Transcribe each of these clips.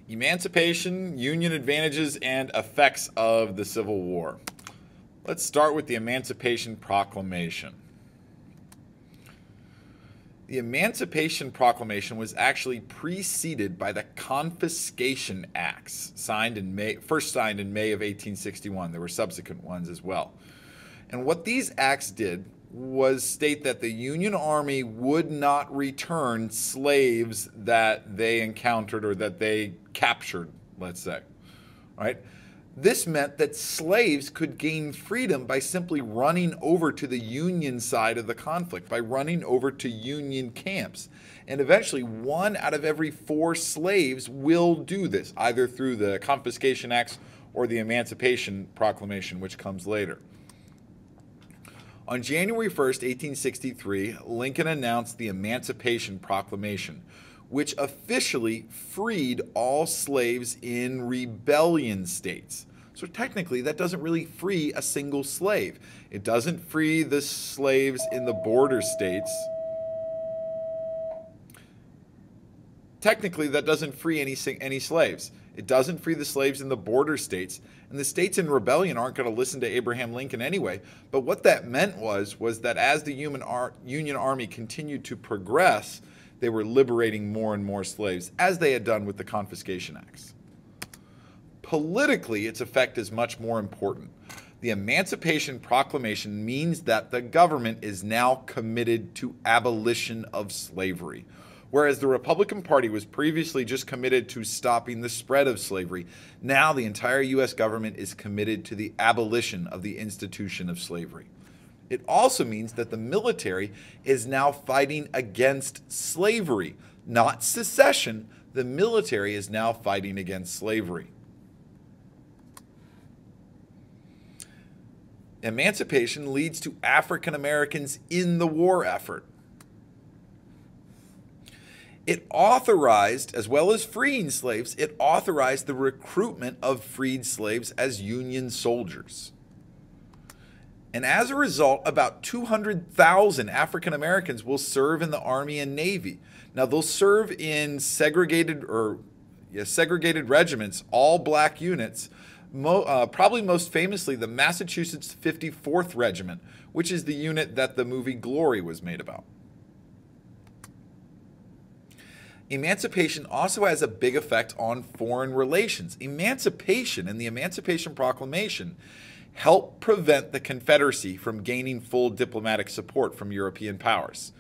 Emancipation, Union advantages, and effects of the Civil War. Let's start with the Emancipation Proclamation. The Emancipation Proclamation was actually preceded by the Confiscation Acts, first signed in May of 1861. There were subsequent ones as well. And what these acts did was state that the Union Army would not return slaves that they encountered or that they captured, let's say. All right? This meant that slaves could gain freedom by simply running over to the Union side of the conflict, by running over to Union camps. And eventually, 1 out of every 4 slaves will do this, either through the Confiscation Acts or the Emancipation Proclamation, which comes later. On January 1st, 1863, Lincoln announced the Emancipation Proclamation, which officially freed all slaves in rebellion states. So technically, that doesn't really free a single slave. It doesn't free the slaves in the border states. Technically, that doesn't free any slaves. It doesn't free the slaves in the border states. And the states in rebellion aren't going to listen to Abraham Lincoln anyway. But what that meant was that as the Union Army continued to progress, they were liberating more and more slaves, as they had done with the Confiscation Acts. Politically, its effect is much more important. The Emancipation Proclamation means that the government is now committed to abolition of slavery. Whereas the Republican Party was previously just committed to stopping the spread of slavery, now the entire U.S. government is committed to the abolition of the institution of slavery. It also means that the military is now fighting against slavery, not secession. The military is now fighting against slavery. Emancipation leads to African Americans in the war effort. It authorized, as well as freeing slaves, it authorized the recruitment of freed slaves as Union soldiers. And as a result, about 200,000 African Americans will serve in the Army and Navy. Now, they'll serve in segregated regiments, all black units, probably most famously the Massachusetts 54th Regiment, which is the unit that the movie Glory was made about. Emancipation also has a big effect on foreign relations. Emancipation and the Emancipation Proclamation helped prevent the Confederacy from gaining full diplomatic support from European powers.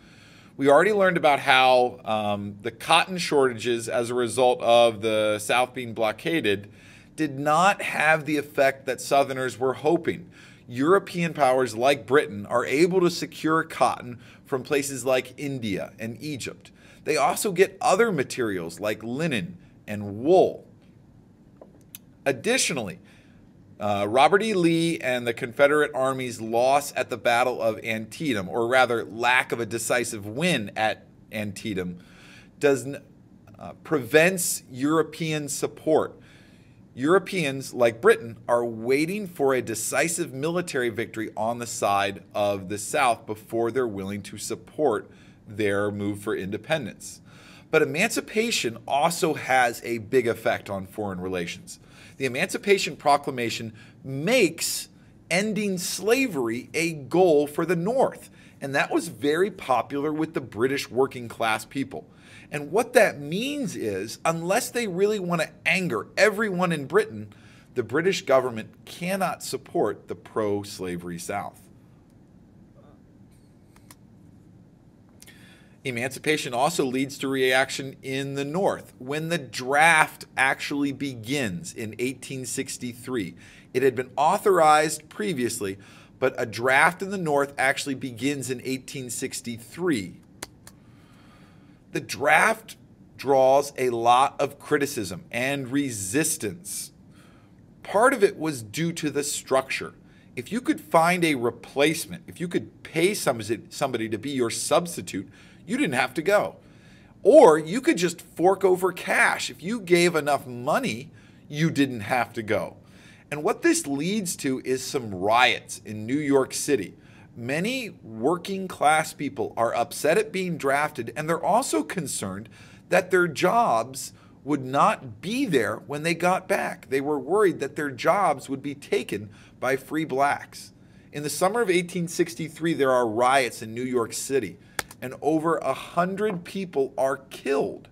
We already learned about how the cotton shortages as a result of the South being blockaded did not have the effect that Southerners were hoping. European powers like Britain are able to secure cotton from places like India and Egypt. They also get other materials like linen and wool. Additionally, Robert E. Lee and the Confederate Army's loss at the Battle of Antietam, or rather lack of a decisive win at Antietam, prevents European support. Europeans, like Britain, are waiting for a decisive military victory on the side of the South before they're willing to support their move for independence. But emancipation also has a big effect on foreign relations. The Emancipation Proclamation makes ending slavery a goal for the North, and that was very popular with the British working class people. And what that means is, unless they really want to anger everyone in Britain, the British government cannot support the pro-slavery South. Emancipation also leads to reaction in the North. When the draft actually begins in 1863, it had been authorized previously, but a draft in the North actually begins in 1863. The draft draws a lot of criticism and resistance. Part of it was due to the structure. If you could find a replacement, if you could pay somebody to be your substitute, you didn't have to go. Or you could just fork over cash. If you gave enough money, you didn't have to go. And what this leads to is some riots in New York City. Many working class people are upset at being drafted, and they're also concerned that their jobs would not be there when they got back. They were worried that their jobs would be taken by free blacks. In the summer of 1863, there are riots in New York City, and over 100 people are killed.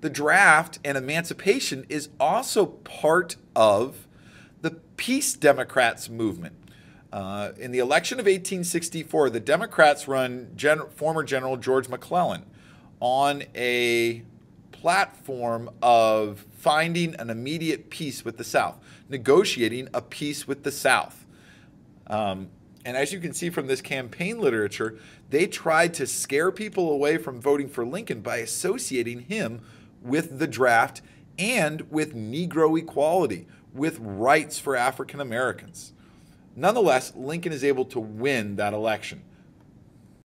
The draft and emancipation is also part of the Peace Democrats movement. In the election of 1864, the Democrats run former General George McClellan on a platform of finding an immediate peace with the South, negotiating a peace with the South. And as you can see from this campaign literature, they tried to scare people away from voting for Lincoln by associating him with the draft and with Negro equality, with rights for African Americans. Nonetheless, Lincoln is able to win that election.